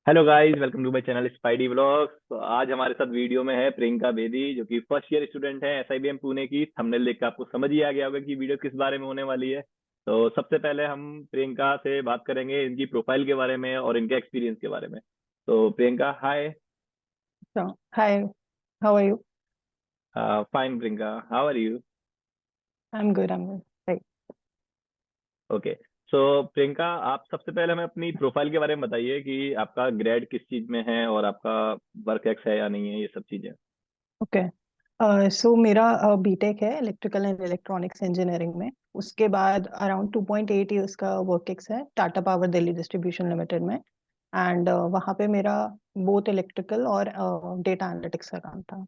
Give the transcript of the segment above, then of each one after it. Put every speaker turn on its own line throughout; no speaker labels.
Hello guys, welcome to my channel Spidey vlogs. तो आज हमारे साथ वीडियो में है प्रियंका बेदी, जो कि फर्स्ट ईयर स्टूडेंट है एसआईबीएम पुणे की। थंबनेल देख के आपको समझ ही आ गया होगा कि वीडियो किस बारे में होने वाली है। तो सबसे पहले हम प्रियंका से बात करेंगे इनकी प्रोफाइल के बारे में और इनके एक्सपीरियंस के बारे में। तो Priyanka, hi.
So, hi, how are you?
Fine Priyanka, how are you?
I'm good, I'm good. Right.
Okay. So Priyanka, आप सबसे पहले हमें अपनी प्रोफाइल के बारे में बताइए कि आपका ग्रेड किस चीज में है और आपका वर्क एक्स है या नहीं है, ये सब चीजें।
ओके। सो मेरा बीटेक है इलेक्ट्रिकल एंड इलेक्ट्रॉनिक्स इंजीनियरिंग में। उसके बाद अराउंड 2.8 इयर्स का वर्क एक्स है Tata power Delhi distribution limited में। एंड वहाँ पे मेरा बोथ इलेक्ट्रिकल और डेटा एनालिटिक्स का काम था।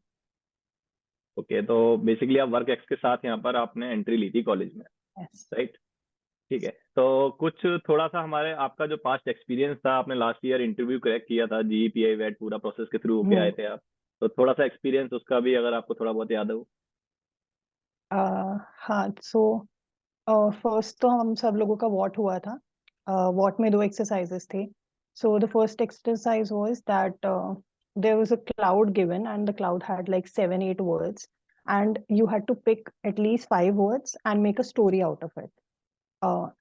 ओके, तो बेसिकली आप वर्क एक्स के साथ यहाँ पर आपने एंट्री ली थी कॉलेज में,
यस।
राइट? ठीक है। तो कुछ थोड़ा सा हमारे आपका जो पास्ट एक्सपीरियंस था, आपने लास्ट ईयर इंटरव्यू क्रैक किया था, जीईपीआई वेट पूरा प्रोसेस के थ्रू होके आए
हम्म।
थे आप। तो थोड़ा सा एक्सपीरियंस उसका भी अगर आपको थोड़ा बहुत याद हो।
हाँ, सो फर्स्ट तो हम सब लोगों का वॉट हुआ था। वॉट में दो एक्सरसाइजेस थे। So the first exercise was that there was a cloud given and the cloud had like 7 8 words, and you had to pick at least 5 words and make a story out of it.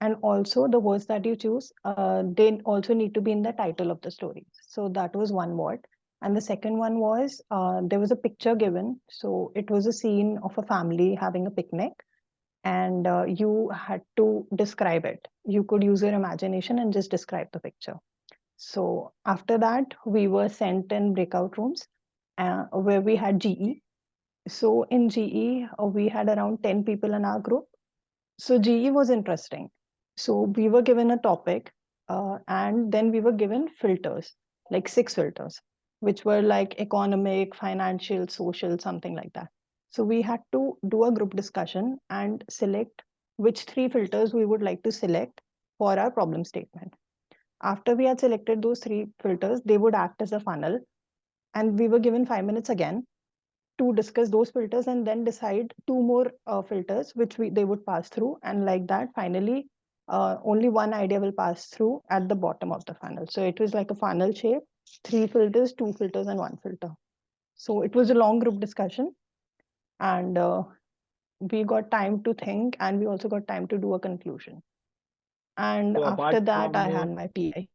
And also the words that you choose, they also need to be in the title of the story. So that was one word. And the second one was, there was a picture given. So it was a scene of a family having a picnic, and you had to describe it. You could use your imagination and just describe the picture. So after that, we were sent in breakout rooms where we had GE. So in GE, we had around 10 people in our group. So GE was interesting. So we were given a topic, and then we were given filters, like 6 filters, which were like economic, financial, social, something like that. So we had to do a group discussion and select which 3 filters we would like to select for our problem statement. After we had selected those 3 filters, they would act as a funnel, and we were given 5 minutes again to discuss those filters and then decide two more filters which they would pass through, and like that finally only one idea will pass through at the bottom of the funnel. So it was like a funnel shape: 3 filters, 2 filters, and 1 filter. So it was a long group discussion, and we got time to think, and we also got time to do a conclusion. And
तो
after
apart
that I
from,
had my PI.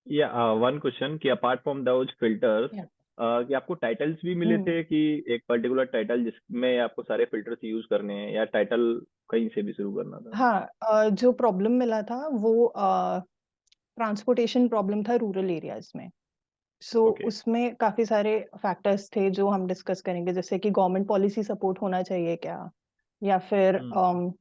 या one question कि apart from those filters,
Yeah.
कि आपको titles भी मिले
हम्म।
थे कि एक पर्टिकुलर टाइटल जिसमें आपको सारे फिल्टर्स यूज करने हैं, या टाइटल कहीं से भी शुरू करना था?
हाँ, जो प्रॉब्लम मिला था वो ट्रांसपोर्टेशन प्रॉब्लम था रूरल एरियाज में। So
okay.
उसमें काफी सारे फैक्टर्स थे जो हम डिस्कस करेंगे, जैसे कि गवर्नमेंट पॉलिसी सपोर्ट होना चाहिए क्या, या फिर
हम्म।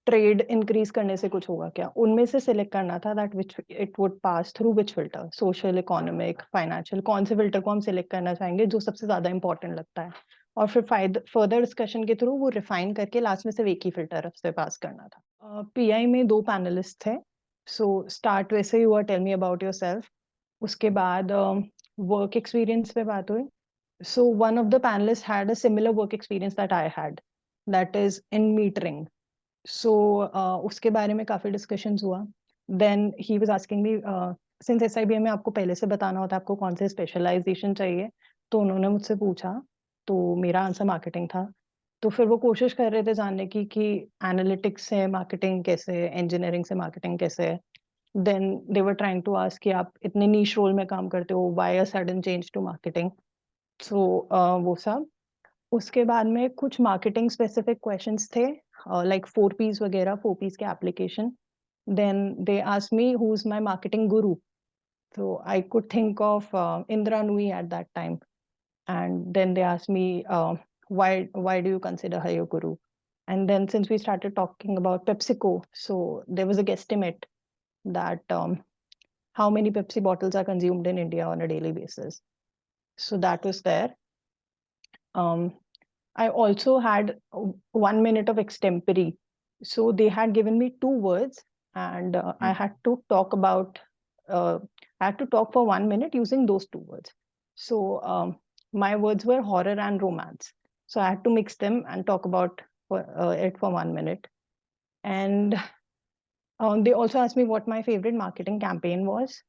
ट्रेड इंक्रीज करने से कुछ होगा क्या। उनमें से सिलेक्ट करना था that which it would pass through which filter, social, economic, financial, कौन से फिल्टर को हम सिलेक्ट करना चाहेंगे जो सबसे ज्यादा इंपॉर्टेंट लगता है। और फिर फर्दर डिस्कशन के थ्रू वो रिफाइन करके लास्ट में सिर्फ एक ही फिल्टर से पास करना था। पीआई में 2 पैनलिस्ट थे। सो स्टार्ट वैसे ही हुआ, tell me about yourself. उसके बाद वर्क एक्सपीरियंस पे बात हुई। So one of the panelists had a similar work experience that I had, that is in metering. So उसके बारे में काफी डिस्कशंस हुआ। Then he was asking me, since SIBM में आपको पहले से बताना होता है आपको कौन से स्पेशलाइजेशन चाहिए, तो उन्होंने मुझसे पूछा। तो मेरा आंसर मार्केटिंग था। तो फिर वो कोशिश कर रहे थे जानने की कि एनालिटिक्स से मार्केटिंग कैसे है, इंजीनियरिंग से मार्केटिंग कैसे है। Then they were trying to ask कि आप इतने नीश रोल में काम करते हो, why a sudden change to marketing. So वो सब। उसके बाद में कुछ मार्केटिंग स्पेसिफिक क्वेश्चंस थे, लाइक 4 Ps वगैरह, 4 Ps के application. Then they asked me who is my marketing guru. So I could think of Indra Nui at that time. And then they asked me, why do you consider her your guru? And then since we started talking about PepsiCo, so there was a guesstimate that how many Pepsi bottles are consumed in India on a daily basis. So that was there. Um, I also had 1 minute of extempore. So they had given me 2 words, and I
hmm.
had to talk about, uh, I had to talk for 1 minute using those 2 words. So my words were horror and romance. So I had to mix them and talk about it for 1 minute. And they also asked me what my favorite marketing campaign was.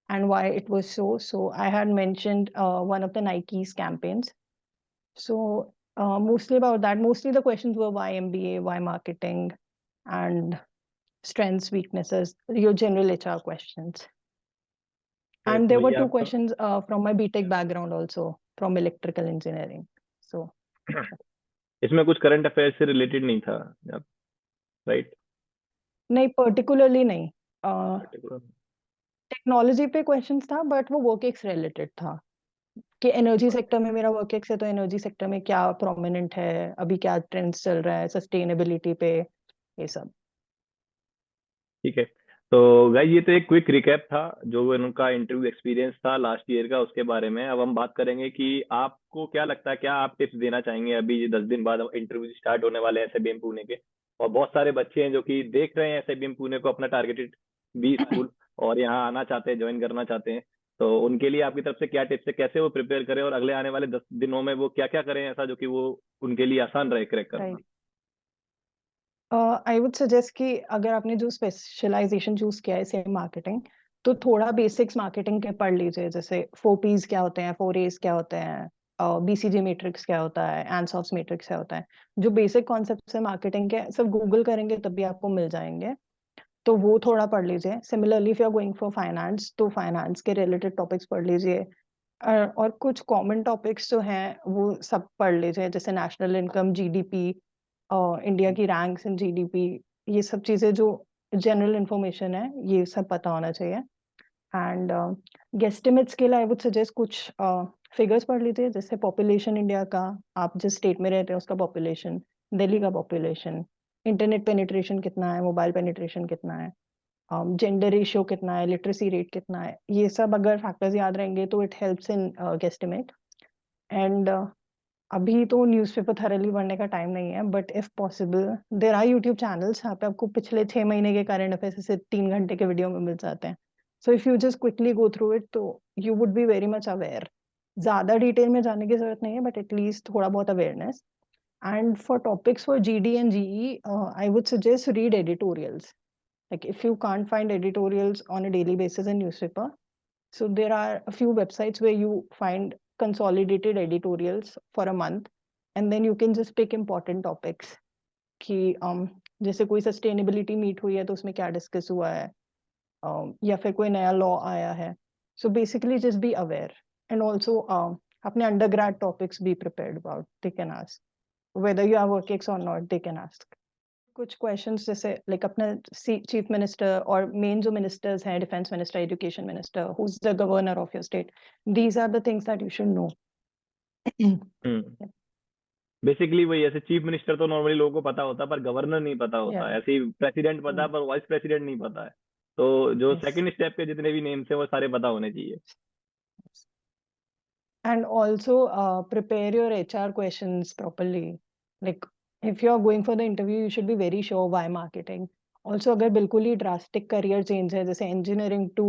and why it was so. So I had mentioned one of the Nike's campaigns. So mostly about that. Mostly the questions were why MBA, why marketing, and strengths, weaknesses, your general HR questions. And there
तो
were
ये
two
आपका
questions from my BTech background also, from electrical engineering. So
इसमें कुछ current affair से related नहीं था, right?
नहीं, particularly नहीं.
पर्टिकुलर।
टेक्नोलॉजी पे क्वेश्चंस था, बट वो वर्क एक्स रिलेटेड था कि एनर्जी सेक्टर में मेरा वर्क एक्स है, तो एनर्जी सेक्टर में क्या प्रोमिनेंट है, अभी क्या ट्रेंड्स चल रहा है सस्टेनेबिलिटी पे, ये सब.
ठीक है। तो गाइस ये तो एक क्विक रिकैप था जो उनका इंटरव्यू एक्सपीरियंस था लास्ट ईयर का, उसके बारे में। अब हम बात करेंगे कि आपको क्या लगता है, क्या आप टिप्स देना चाहेंगे? अभी 10 दिन बाद इंटरव्यू स्टार्ट होने वाले हैं एसआईबीएम पुणे के, और बहुत सारे बच्चे हैं जो कि देख रहे हैं एसआईबीएम पुणे को अपना टारगेटेड बी स्कूल, और यहाँ आना चाहते हैं, ज्वाइन करना चाहते हैं। तो उनके लिए आपकी तरफ से क्या टिप्स है, कैसे वो प्रिपेयर करें, और अगले आने वाले 10 दिनों में वो क्या क्या करें ऐसा जो कि वो उनके लिए आसान रहे क्रैक करना?
राइट. आई वुड सजेस्ट कि अगर आपने जो स्पेशलाइजेशन चूज किया है सेम मार्केटिंग, तो थोड़ा बेसिक्स मार्केटिंग के पढ़ लीजिए, जैसे 4Ps क्या होते हैं, 4As क्या होते हैं, BCG मैट्रिक्स क्या होता है, एंसॉफ्स मैट्रिक्स क्या होता है. जो बेसिक कॉन्सेप्ट्स है मार्केटिंग के, सब गूगल करेंगे तब भी आपको मिल जाएंगे, तो वो थोड़ा पढ़ लीजिए. Similarly if you are going for finance, तो फाइनेंस के रिलेटेड टॉपिक्स पढ़ लीजिए. और कुछ कॉमन टॉपिक्स जो हैं वो सब पढ़ लीजिए, जैसे नेशनल इनकम, जीडीपी, इंडिया की रैंक्स इन जीडीपी, ये सब चीजें जो जनरल इंफॉर्मेशन है, ये सब पता होना चाहिए. एंड गेस्टिमेट्स के लिए आई वुड सजेस्ट कुछ फिगर्स पढ़ लीजिए, जैसे पॉपुलेशन इंडिया का, आप जिस स्टेट में रहते हैं उसका पॉपुलेशन, दिल्ली का पॉपुलेशन, इंटरनेट पेनिट्रेशन कितना है, मोबाइल पेनिट्रेशन कितना है, जेंडर रेशियो कितना है, लिटरेसी रेट कितना है. ये सब अगर फैक्टर्स याद रहेंगे तो it helps in guesstimate. And अभी तो न्यूज़पेपर थरली पढ़ने का टाइम नहीं है, but if possible there are YouTube channels जहाँ पे आपको पिछले 6 महीने के करंट अफेयर्स से 3 घंटे के वीडियो में मिल जाते हैं. So if you just quickly go through it, तो you would be very much aware. ज्यादा डिटेल में जाने की जरूरत नहीं है, बट एटलीस्ट थोड़ा बहुत awareness. And for topics for GD and GE, I would suggest read editorials. Like if you can't find editorials on a daily basis in newspaper, so there are a few websites where you find consolidated editorials for a month, and then you can just pick important topics कि जैसे कोई sustainability meet हुई है तो उसमें क्या discuss हुआ है, या फिर कोई नया लॉ आया है. So basically just be aware. And also अपने under grade topics be prepared about, they can ask whether you are working और नॉट, दे कैन आस्क कुछ क्वेश्चंस, जैसे लाइक अपना चीफ मिनिस्टर और मेन जो मिनिस्टर्स हैं, defence minister, education minister, who is the governor of your state, these are the things that you should know.
Hmm. Basically वही, ऐसे chief minister तो normally लोगों को पता होता है, पर गवर्नर नहीं पता होता,
Yeah.
ऐसे ही प्रेसिडेंट पता है पर वाइस प्रेसिडेंट नहीं पता है। तो जो
Yes.
सेकंड स्टेप के जितने भी नेम्स है वो सारे पता होने चाहिए।
And also prepare your HR questions properly. Like if you are going for the interview, you should be very sure why marketing. Also अगर बिल्कुल ही drastic career change है, जैसे engineering to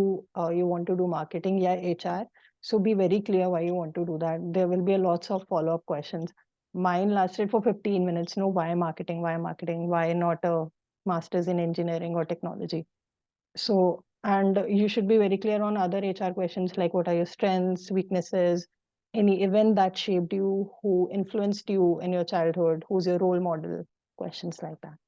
you want to do marketing या HR, so be very clear why you want to do that. There will be a lots of follow-up questions. Mine lasted for 15 minutes. No, why marketing? Why marketing? Why not a master's in engineering or technology? So, and you should be very clear on other HR questions like what are your strengths, weaknesses, any event that shaped you, who influenced you in your childhood, who's your role model, questions like that.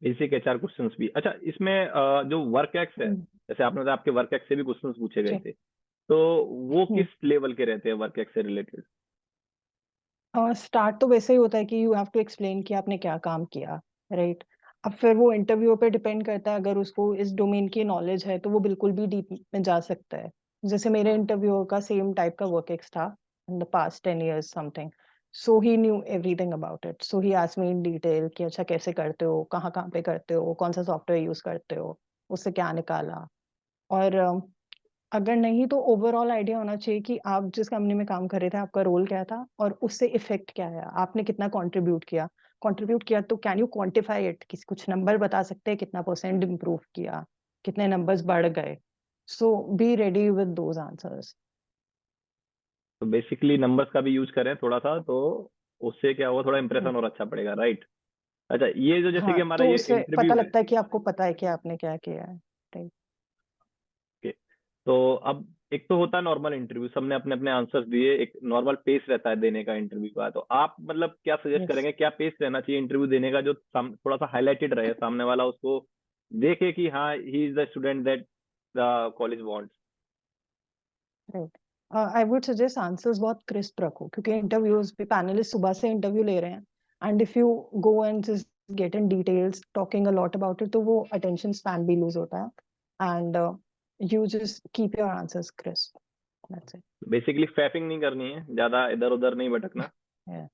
Basic HR questions भी। अच्छा, इसमें जो work ex है,
हम्म,
जैसे आपने बताया आपके work ex से भी क्वेश्चंस पूछे गए
जी.
थे, तो वो
हम्म.
किस लेवल के रहते हैं वर्क एक्स से रिलेटेड?
स्टार्ट तो वैसे ही होता है कि यू हैव टू एक्सप्लेन कि आपने क्या काम किया, राइट. अब फिर वो इंटरव्यू पे डिपेंड करता है, अगर उसको इस डोमेन की नॉलेज है तो वो बिल्कुल भी डीप में जा सकता है. जैसे मेरे इंटरव्यू का सेम टाइप का वर्क एक्स था in the past 10 years something. So he new everything about it, so he asked me in detail कि अच्छा कैसे करते हो, कहाँ कहाँ पे करते हो, कौन सा सॉफ्टवेयर यूज करते हो, उससे क्या निकाला. और अगर नहीं तो ओवरऑल आइडिया होना चाहिए कि आप जिस कंपनी में काम कर रहे थे आपका रोल क्या था और उससे इफेक्ट क्या है, आपने कितना कंट्रीब्यूट किया तो कैन यू क्वांटिफाई इट, किसी कुछ नंबर बता सकते हैं कितना परसेंट इम्प्रूव किया, कितने नंबर्स बढ़ गए. So be ready with those answers.
तो बेसिकली नंबर्स का भी यूज करें थोड़ा सा, तो उससे क्या होगा, थोड़ा इंप्रेशन और अच्छा पड़ेगा, राइट? अच्छा, ये जो जैसे कि
हाँ,
हमारा
तो
ये
उससे पता
इंटरव्यू है,
लगता है कि आपको पता है कि आपने क्या किया है, right?
ओके, तो अब एक तो होता है नॉर्मल इंटरव्यू, सबने अपने अपने आंसर्स दिए, एक नॉर्मल पेस रहता है देने का इंटरव्यू का। तो आप मतलब क्या सजेस्ट
यस।
करेंगे, क्या पेस रहना चाहिए इंटरव्यू देने का जो थोड़ा सा हाईलाइटेड रहे, सामने वाला उसको देखे कि हाँ he is the student that the college wants.
Right. I would suggest answers बहुत क्रिस्प रखो, क्योंकि इंटरव्यूज पे पैनलिस्ट सुबह से इंटरव्यू ले रहे हैं, and if you go and just get in details talking a lot about it, तो वो अटेंशन स्पैन भी लूज होता है, and you just keep your answers crisp, that's
basically fapping नहीं करनी है, ज्यादा इधर उधर नहीं भटकना,
इट।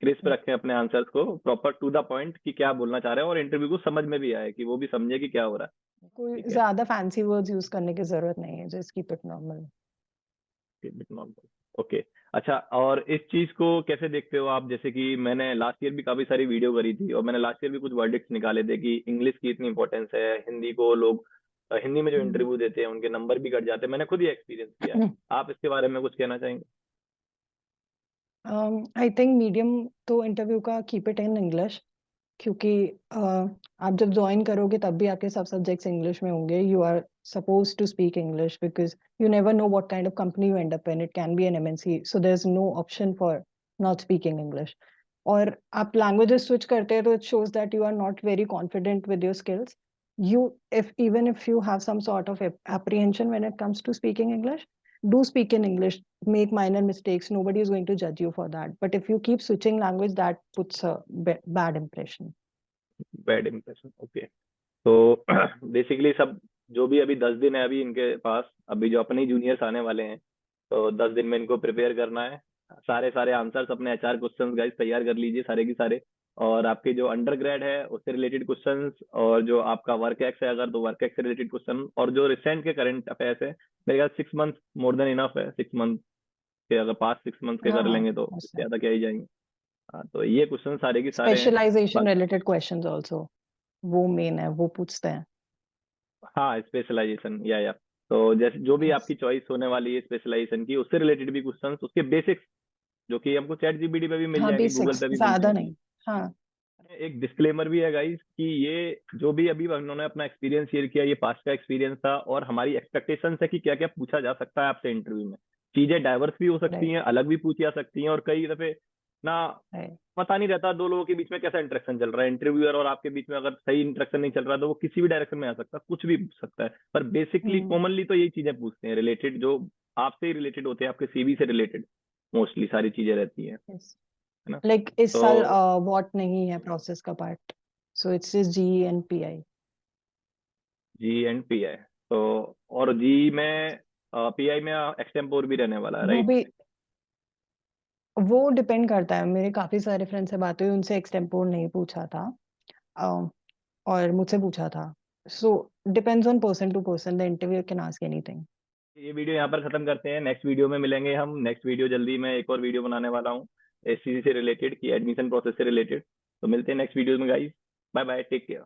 क्रिस्प रखें अपने आंसर्स को, प्रॉपर टू द पॉइंट कि क्या बोलना चाह रहे हैं, और इंटरव्यू को समझ में भी आए कि वो भी समझे कि क्या हो रहा है।
कोई
ठीक है,
ज्यादा फैंसी वर्ड्स यूज करने की जरूरत नहीं है, just keep it normal.
Okay. अच्छा, और इस चीज को कैसे देखते हो आप, जैसे कि मैंने लास्ट ईयर भी काफी सारी वीडियो करी थी, और मैंने लास्ट ईयर भी कुछ वर्डिक्ट्स निकाले थे कि इंग्लिश की इतनी इंपॉर्टेंस है, हिंदी को लोग हिंदी में जो इंटरव्यू देते हैं उनके नंबर भी कट जाते हैं, मैंने खुद ही एक्सपीरियंस किया है। आप इसके बारे में कुछ कहना चाहेंगे?
आई थिंक मीडियम तो इंटरव्यू का कीप इट इन इंग्लिश, क्योंकि आप जब ज्वाइन करोगे तब भी आपके सब सब्जेक्ट्स इंग्लिश में होंगे। You are suppose to speak English because you never know what kind of company you end up in, it can be an MNC, so there is no option for not speaking English. और आप languages switch करते हैं तो it shows that you are not very confident with your skills. You, if even if you have some sort of apprehension when it comes to speaking English, do speak in English, make minor mistakes, nobody is going to judge you for that. But if you keep switching language, that puts a bad impression.
Bad impression, okay. तो basically सब जो भी अभी 10 दिन है अभी इनके पास, अभी जो अपने जूनियर्स आने वाले हैं, तो 10 दिन में इनको प्रिपेयर करना है। सारे सारे आंसर्स अपने एचआर क्वेश्चंस गाइस तैयार कर लीजिए सारे के सारे, और आपके जो अंडर ग्रेड है उससे रिलेटेड क्वेश्चंस, और जो आपका वर्क एक्स है अगर, तो वर्क एक्स से रिलेटेड क्वेश्चन, और जो रिसेंट के करंट अफेयर्स है, मेरे ख्याल 6 मंथ मोर देन इनफ है। 6 मंथ के अगर पास 6 मंथ के कर
हाँ,
लेंगे तो इससे ज्यादा क्या ही जाएंगे। हाँ, तो ये क्वेश्चन सारे के सारे हैं।
स्पेशलाइजेशन रिलेटेड क्वेश्चंस आल्सो, वो मेन है, वो पूछते हैं।
हाँ, स्पेशलाइजेशन या तो जैसे जो भी
Yes.
आपकी चॉइस होने वाली है स्पेशलाइजेशन की, उससे रिलेटेड भी क्वेश्चंस, उसके बेसिक्स जो कि हमको चैट जीपीटी पे भी मिल
हाँ,
जाएंगे, गूगल
बेसिक्स,
पे भी मिलते
ज्यादा
हैं।
नहीं। हाँ।
एक डिस्क्लेमर भी है गाइस कि ये जो भी अभी उन्होंने अपना एक्सपीरियंस शेयर किया, ये पास्ट का एक्सपीरियंस था, और हमारी एक्सपेक्टेशंस है कि क्या क्या पूछा जा सकता है आपसे इंटरव्यू में। चीजें डाइवर्स भी हो सकती
राइट।
हैं, अलग भी पूछी जा सकती हैं, और कई दफे ना
राइट।
पता नहीं रहता दो लोगों के बीच में कैसा इंटरेक्शन चल रहा है, इंटरव्यूअर और आपके बीच में अगर सही इंटरेक्शन नहीं चल रहा तो वो किसी भी डायरेक्शन में आ सकता है, कुछ भी पूछ सकता है। पर बेसिकली
हम्म।
कॉमनली तो यही चीजें पूछते हैं, रिलेटेड जो आपसे ही रिलेटेड होते हैं, आपके सीवी से रिलेटेड मोस्टली सारी चीजें रहती हैं,
Yes.
है ना।
लाइक इस साल
तो
व्हाट नहीं है प्रोसेस का part, so it's G and PI.
G and P I, तो और जी में पी आई में एक्सटेम्पोर भी रहने वाला है,
वो
राइट?
भी, वो डिपेंड करता है, मेरे काफी सारे फ्रेंड से बात हुई, उनसे एक्सटेम्पोर नहीं पूछा था, अ, और मुझसे पूछा था। So depends on person to person, the interview can ask anything.
ये वीडियो यहाँ पर खत्म करते हैं, नेक्स्ट वीडियो में मिलेंगे हम। नेक्स्ट वीडियो जल्दी मैं एक और वीडियो बनाने वाला हूँ इस चीज से रिलेटेड, की एडमिशन प्रोसेस से रिलेटेड। तो मिलते हैं नेक्स्ट वीडियो में guys, bye bye, take care.